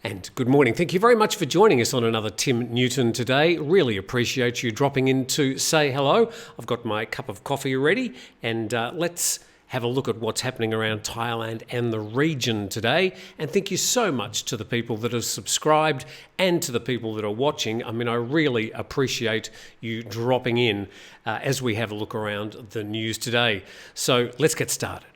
And good morning. Thank you very much for joining us on another Tim Newton today. Really appreciate you dropping in to say hello. I've got my cup of coffee ready, and let's have a look at what's happening around Thailand and the region today. And thank you so much to the people that have subscribed and to the people that are watching. I mean, I really appreciate you dropping in as we have a look around the news today. So let's get started.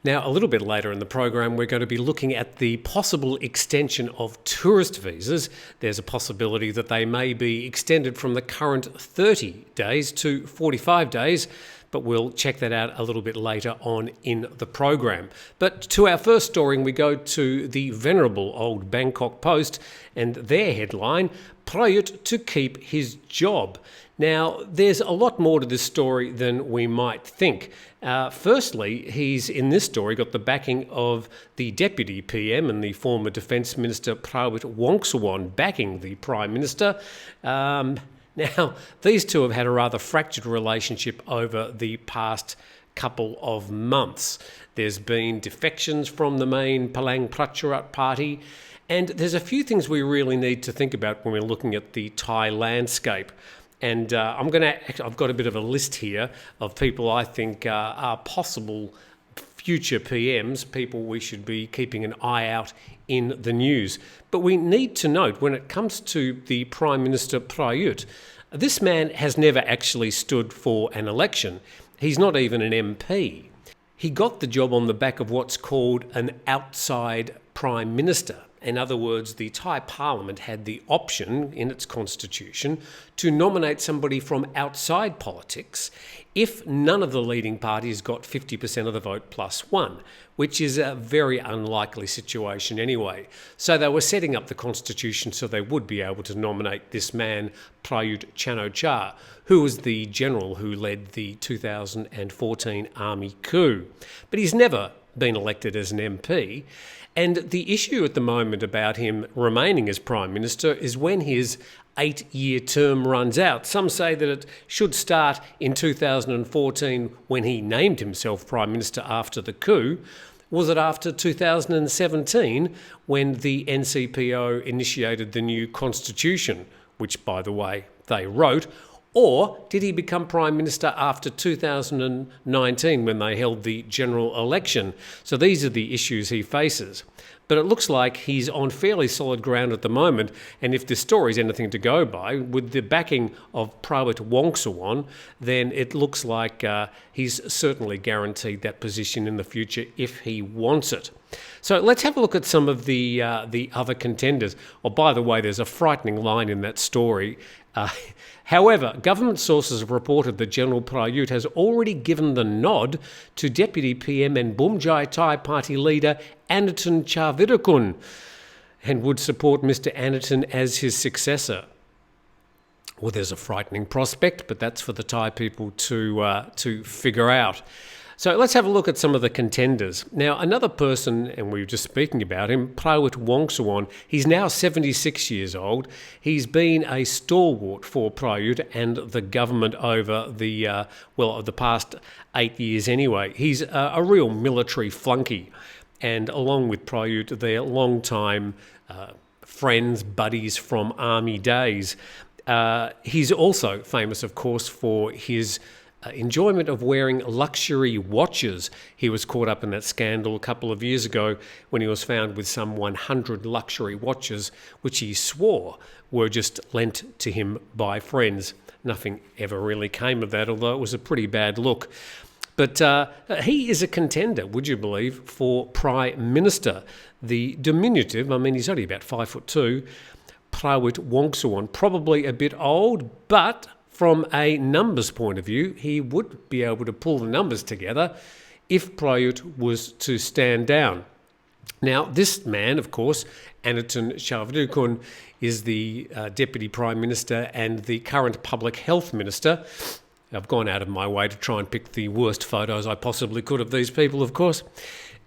Now, a little bit later in the program, we're going to be looking at the possible extension of tourist visas. There's a possibility that they may be extended from the current 30 days to 45 days, but we'll check that out a little bit later on in the program. But to our first story, we go to the venerable old Bangkok Post and their headline, Prayut to keep his job. Now, there's a lot more to this story than we might think. Firstly, he's in this story got the backing of the Deputy PM and the former Defence Minister Prayut Wongsuwon backing the Prime Minister. Now, these two have had a rather fractured relationship over the past couple of months. There's been defections from the main Palang Pracharath party, and there's a few things we really need to think about when we're looking at the Thai landscape. And I've got a bit of a list here of people I think are possible future PMs, people we should be keeping an eye out in the news. But we need to note, when it comes to the Prime Minister Prayut, this man has never actually stood for an election. He's not even an MP. He got the job on the back of what's called an outside Prime Minister. In other words, the Thai Parliament had the option in its constitution to nominate somebody from outside politics if none of the leading parties got 50% of the vote plus one, which is a very unlikely situation anyway. So they were setting up the constitution so they would be able to nominate this man, Prayut Chan-o-cha, who was the general who led the 2014 army coup. But he's never been elected as an MP. And the issue at the moment about him remaining as Prime Minister is when his 8-year term runs out. Some say that it should start in 2014 when he named himself Prime Minister after the coup. Was it after 2017 when the NCPO initiated the new constitution, which, by the way, they wrote? Or did he become Prime Minister after 2019 when they held the general election? So these are the issues he faces. But it looks like he's on fairly solid ground at the moment, and if this story is anything to go by, with the backing of Prayut Wongsuwon, then it looks like he's certainly guaranteed that position in the future if he wants it. So let's have a look at some of the other contenders. Oh, by the way, there's a frightening line in that story. However, government sources have reported that General Prayut has already given the nod to Deputy PM and Bumjai Thai Party leader Aniton Charnvirakul and would support Mr. Aniton as his successor. Well, there's a frightening prospect, but that's for the Thai people to figure out. So let's have a look at some of the contenders. Now, another person, and we were just speaking about him, Prayut Wongsuwon, he's now 76 years old. He's been a stalwart for Prayut and the government over the past 8 years anyway. He's a real military flunky. And along with Prayut, they're long-time friends, buddies from army days. He's also famous, of course, for his enjoyment of wearing luxury watches. He was caught up in that scandal a couple of years ago when he was found with some 100 luxury watches, which he swore were just lent to him by friends. Nothing ever really came of that, although it was a pretty bad look. But he is a contender, would you believe, for Prime Minister. The diminutive, I mean, he's only about 5'2", Prayut Wongsuwon, probably a bit old, but from a numbers point of view, he would be able to pull the numbers together if Prayut was to stand down. Now, this man, of course, Aniton Charnvirakul, is the Deputy Prime Minister and the current Public Health Minister. I've gone out of my way to try and pick the worst photos I possibly could of these people, of course.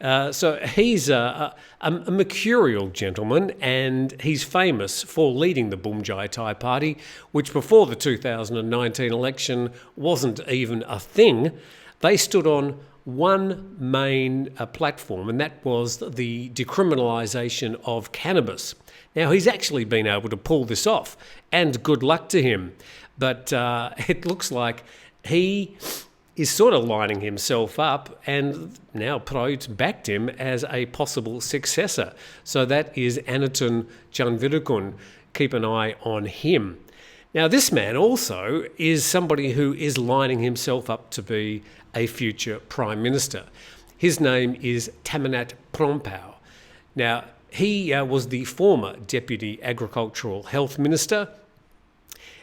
So he's a mercurial gentleman, and he's famous for leading the Bumjai Thai Party, which before the 2019 election wasn't even a thing. They stood on one main platform, and that was the decriminalisation of cannabis. Now, he's actually been able to pull this off, and good luck to him. But it looks like he is sort of lining himself up, and now Prayut backed him as a possible successor. So that is Anatun Janvirukun. Keep an eye on him. Now, this man also is somebody who is lining himself up to be a future Prime Minister. His name is Tamanat Prompau. Now, he was the former Deputy Agricultural Health Minister.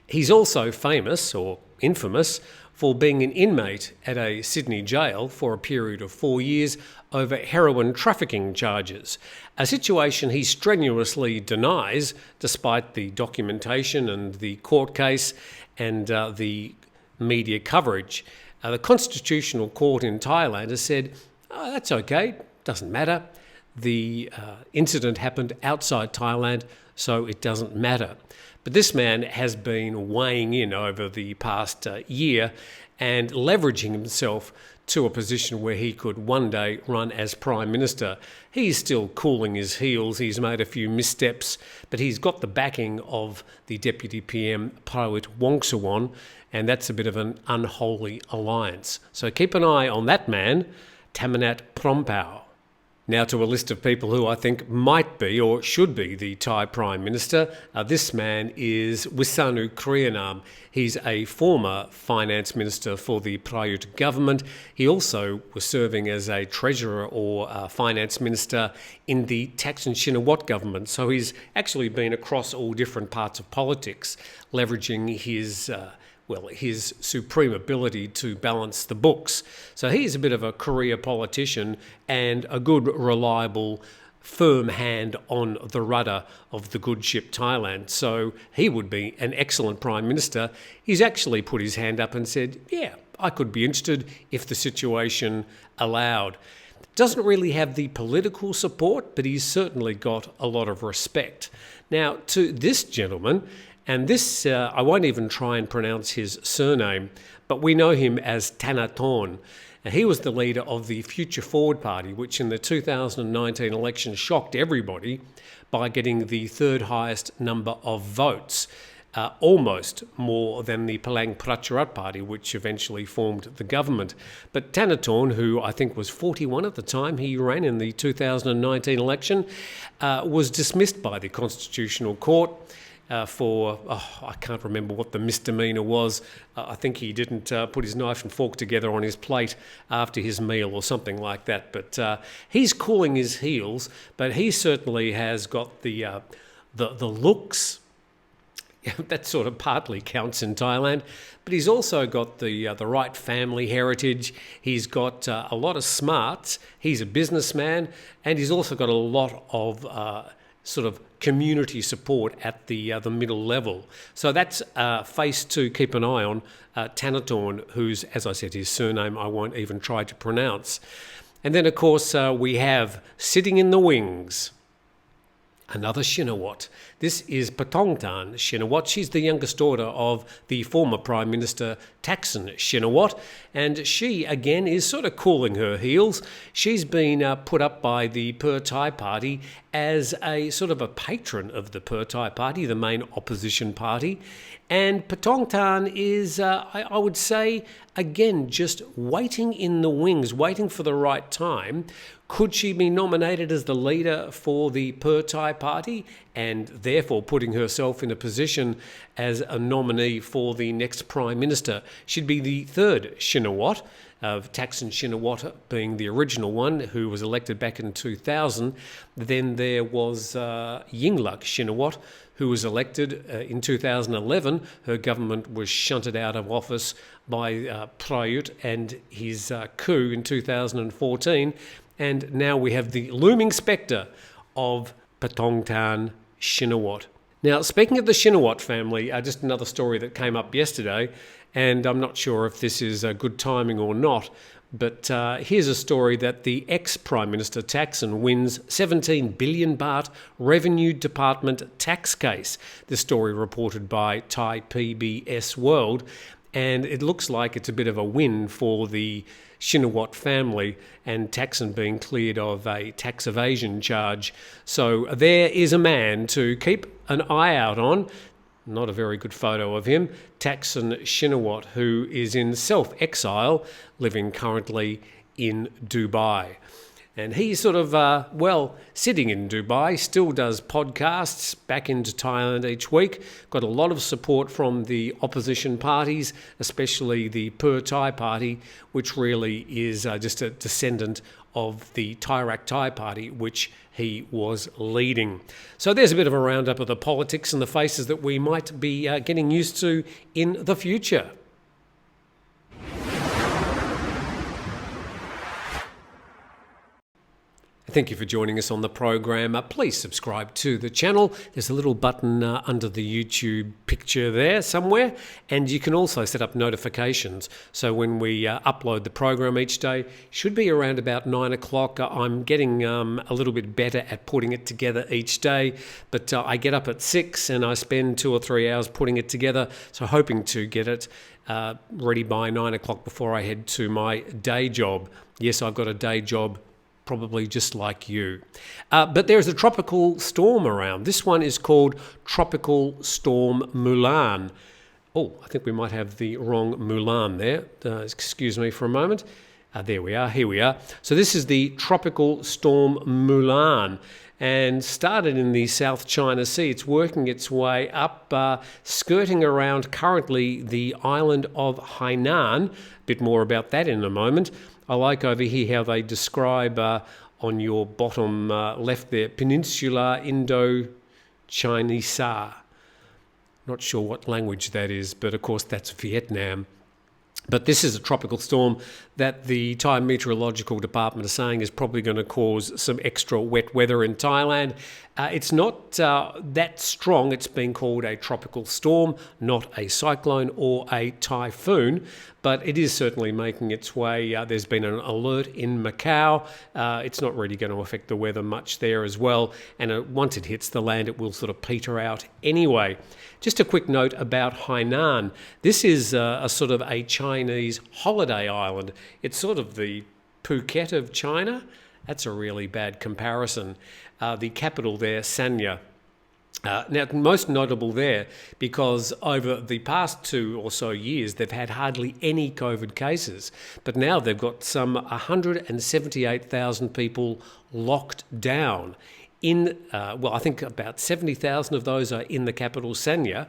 He's also famous, or infamous, for being an inmate at a Sydney jail for a period of 4 years over heroin trafficking charges, a situation he strenuously denies despite the documentation and the court case and the media coverage. The Constitutional Court in Thailand has said, oh, that's okay, doesn't matter. The incident happened outside Thailand, so it doesn't matter. But this man has been weighing in over the past year and leveraging himself to a position where he could one day run as Prime Minister. He's still cooling his heels. He's made a few missteps, but he's got the backing of the Deputy PM, Prayut Wongsuwon, and that's a bit of an unholy alliance. So keep an eye on that man, Tamanat Prompau. Now to a list of people who I think might be or should be the Thai Prime Minister. This man is Wisanu Kriyanam. He's a former Finance Minister for the Prayut government. He also was serving as a Treasurer or Finance Minister in the Thaksin Shinawatra government. So he's actually been across all different parts of politics, leveraging his supreme ability to balance the books. So he's a bit of a career politician and a good, reliable, firm hand on the rudder of the good ship Thailand. So he would be an excellent Prime Minister. He's actually put his hand up and said, yeah, I could be interested if the situation allowed. Doesn't really have the political support, but he's certainly got a lot of respect. Now, to this gentleman, and this, I won't even try and pronounce his surname, but we know him as Thanathorn. Now, he was the leader of the Future Forward Party, which in the 2019 election shocked everybody by getting the third highest number of votes, almost more than the Palang Pracharath Party, which eventually formed the government. But Thanathorn, who I think was 41 at the time he ran in the 2019 election, was dismissed by the Constitutional Court for, I can't remember what the misdemeanour was. I think he didn't put his knife and fork together on his plate after his meal or something like that. But he's cooling his heels, but he certainly has got the looks. That sort of partly counts in Thailand, but he's also got the right family heritage. He's got a lot of smarts. He's a businessman, and he's also got a lot of sort of community support at the middle level. So that's a face to keep an eye on, Thanathorn, who's, as I said, his surname I won't even try to pronounce. And then, of course, we have sitting in the wings, another Shinawatra. This is Pathongthan Shinawatra. She's the youngest daughter of the former Prime Minister Thaksin Shinawatra, and she, again, is sort of cooling her heels. She's been put up by the Pheu Thai Party as a sort of a patron of the Pheu Thai Party, the main opposition party. And Pathongthan is, I would say, again, just waiting in the wings, waiting for the right time. Could she be nominated as the leader for the Pheu Thai Party and therefore putting herself in a position as a nominee for the next Prime Minister? She'd be the third Shinawatra, of Thaksin Shinawatra being the original one who was elected back in 2000. Then there was Yingluck Shinawatra, who was elected in 2011. Her government was shunted out of office by Prayut and his coup in 2014. And now we have the looming spectre of Pathongthan Shinawatra. Now, speaking of the Shinawatra family, just another story that came up yesterday, and I'm not sure if this is good timing or not, but here's a story that the ex-Prime Minister Thaksin wins 17 billion baht Revenue Department tax case. This story reported by Thai PBS World. and it looks like it's a bit of a win for the Shinawatra family, and Thaksin being cleared of a tax evasion charge. So there is a man to keep an eye out on. Not a very good photo of him. Thaksin Shinawatra, who is in self-exile, living currently in Dubai. And he's sort of, sitting in Dubai, still does podcasts back into Thailand each week. Got a lot of support from the opposition parties, especially the Thai party, which really is just a descendant of the Thai party, which he was leading. So there's a bit of a roundup of the politics and the faces that we might be getting used to in the future. Thank you for joining us on the program. Please subscribe to the channel. There's a little button under the YouTube picture there somewhere, and you can also set up notifications. So when we upload the program each day, should be around about 9 o'clock. I'm getting a little bit better at putting it together each day, but I get up at 6 and I spend 2 or 3 hours putting it together. So hoping to get it ready by 9 o'clock before I head to my day job. Yes, I've got a day job, probably just like you. But there's a tropical storm around. This one is called Tropical Storm Mulan. Oh, I think we might have the wrong Mulan there. Excuse me for a moment. There we are. Here we are. So this is the Tropical Storm Mulan, and started in the South China Sea. It's working its way up, skirting around currently the island of Hainan. A bit more about that in a moment. I like over here how they describe on your bottom left there, Peninsula Indo-Chinese. Not sure what language that is, but of course that's Vietnam. But this is a tropical storm that the Thai Meteorological Department is saying is probably going to cause some extra wet weather in Thailand. It's not that strong. It's been called a tropical storm, not a cyclone or a typhoon, but it is certainly making its way. There's been an alert in Macau. It's not really going to affect the weather much there as well. And once it hits the land, it will sort of peter out anyway. Just a quick note about Hainan. This is a sort of a Chinese holiday island. It's sort of the Phuket of China. That's a really bad comparison. The capital there, Sanya. Now, most notable there because over the past 2 or so years, they've had hardly any COVID cases. But now they've got some 178,000 people locked down. I think about 70,000 of those are in the capital, Sanya.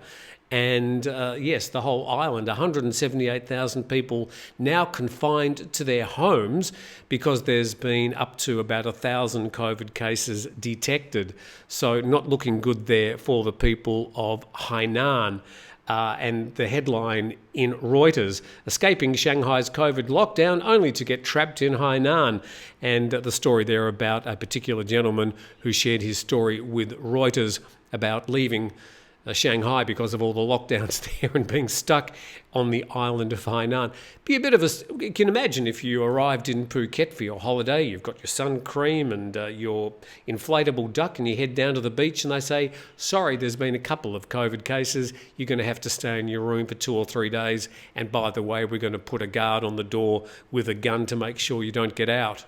And yes, the whole island, 178,000 people now confined to their homes because there's been up to about 1,000 COVID cases detected. So not looking good there for the people of Hainan. And the headline in Reuters, escaping Shanghai's COVID lockdown only to get trapped in Hainan. And the story there about a particular gentleman who shared his story with Reuters about leaving Shanghai because of all the lockdowns there and being stuck on the island of Hainan. Be a bit of you can imagine if you arrived in Phuket for your holiday, you've got your sun cream and your inflatable duck, and you head down to the beach and they say, sorry, there's been a couple of COVID cases, you're going to have to stay in your room for 2 or 3 days, and by the way, we're going to put a guard on the door with a gun to make sure you don't get out.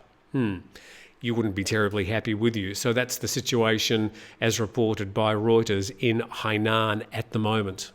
You wouldn't be terribly happy with you. So that's the situation as reported by Reuters in Hainan at the moment.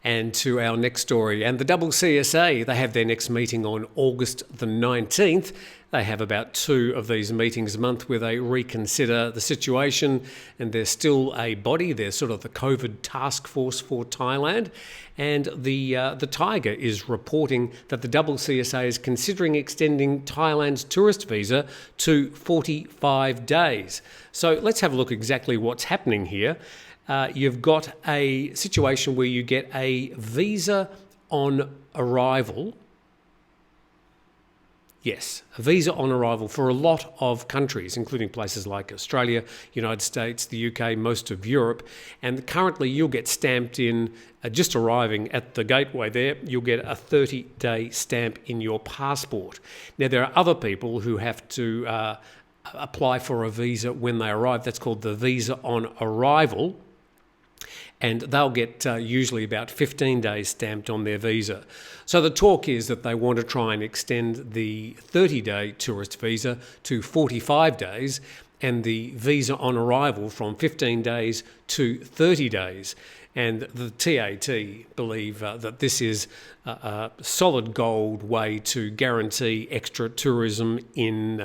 And to our next story, and the CCSA, they have their next meeting on August the 19th. They have about 2 of these meetings a month where they reconsider the situation, and there's still a body. There's sort of the COVID task force for Thailand, and the Tiger is reporting that the CCSA is considering extending Thailand's tourist visa to 45 days. So let's have a look exactly what's happening here. You've got a situation where you get a visa on arrival. Yes, a visa on arrival for a lot of countries, including places like Australia, United States, the UK, most of Europe. And currently you'll get stamped in, just arriving at the gateway there, you'll get a 30-day stamp in your passport. Now, there are other people who have to apply for a visa when they arrive. That's called the visa on arrival. and they'll get usually about 15 days stamped on their visa. So the talk is that they want to try and extend the 30-day tourist visa to 45 days and the visa on arrival from 15 days to 30 days. And the TAT believe that this is a solid gold way to guarantee extra tourism in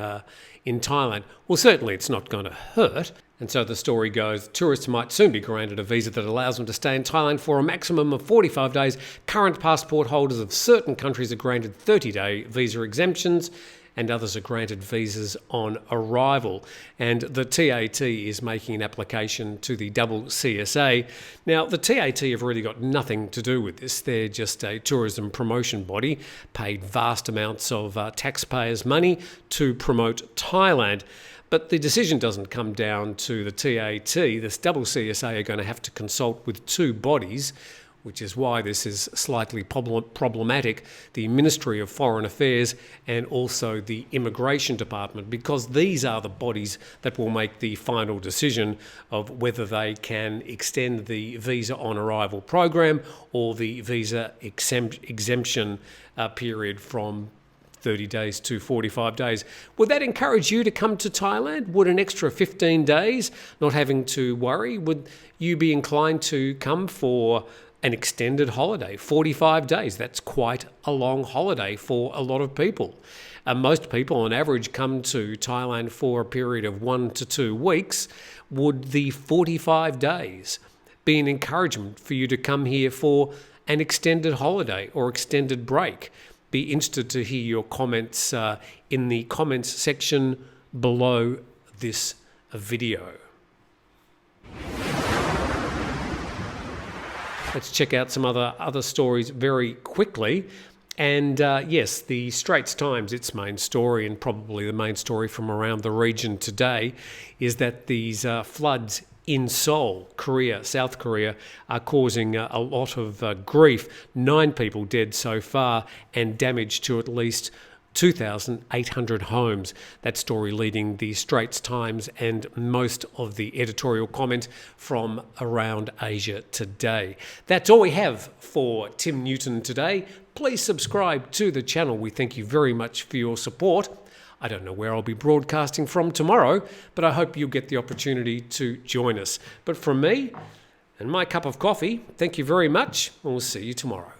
Thailand. Well, certainly it's not going to hurt. And so the story goes, tourists might soon be granted a visa that allows them to stay in Thailand for a maximum of 45 days. Current passport holders of certain countries are granted 30-day visa exemptions, and others are granted visas on arrival. And the TAT is making an application to the double CSA. Now, the TAT have really got nothing to do with this. They're just a tourism promotion body, paid vast amounts of taxpayers' money to promote Thailand. But the decision doesn't come down to the TAT. This double CSA are going to have to consult with two bodies, which is why this is slightly problematic, the Ministry of Foreign Affairs and also the Immigration Department, because these are the bodies that will make the final decision of whether they can extend the visa on arrival program or the visa exemption period from 30 days to 45 days. Would that encourage you to come to Thailand? Would an extra 15 days, not having to worry, would you be inclined to come for an extended holiday, 45 days? That's quite a long holiday for a lot of people. Most people on average come to Thailand for a period of 1 to 2 weeks. Would the 45 days be an encouragement for you to come here for an extended holiday or extended break? Be interested to hear your comments in the comments section below this video. Let's check out some other stories very quickly. And yes, the Straits Times, its main story, and probably the main story from around the region today, is that these floods in Seoul, Korea, South Korea, are causing a lot of grief. 9 people dead so far and damage to at least 2,800 homes. That story leading the Straits Times and most of the editorial comment from around Asia today. That's all we have for Tim Newton today. Please subscribe to the channel. We thank you very much for your support. I don't know where I'll be broadcasting from tomorrow, but I hope you'll get the opportunity to join us. But from me and my cup of coffee, thank you very much, and we'll see you tomorrow.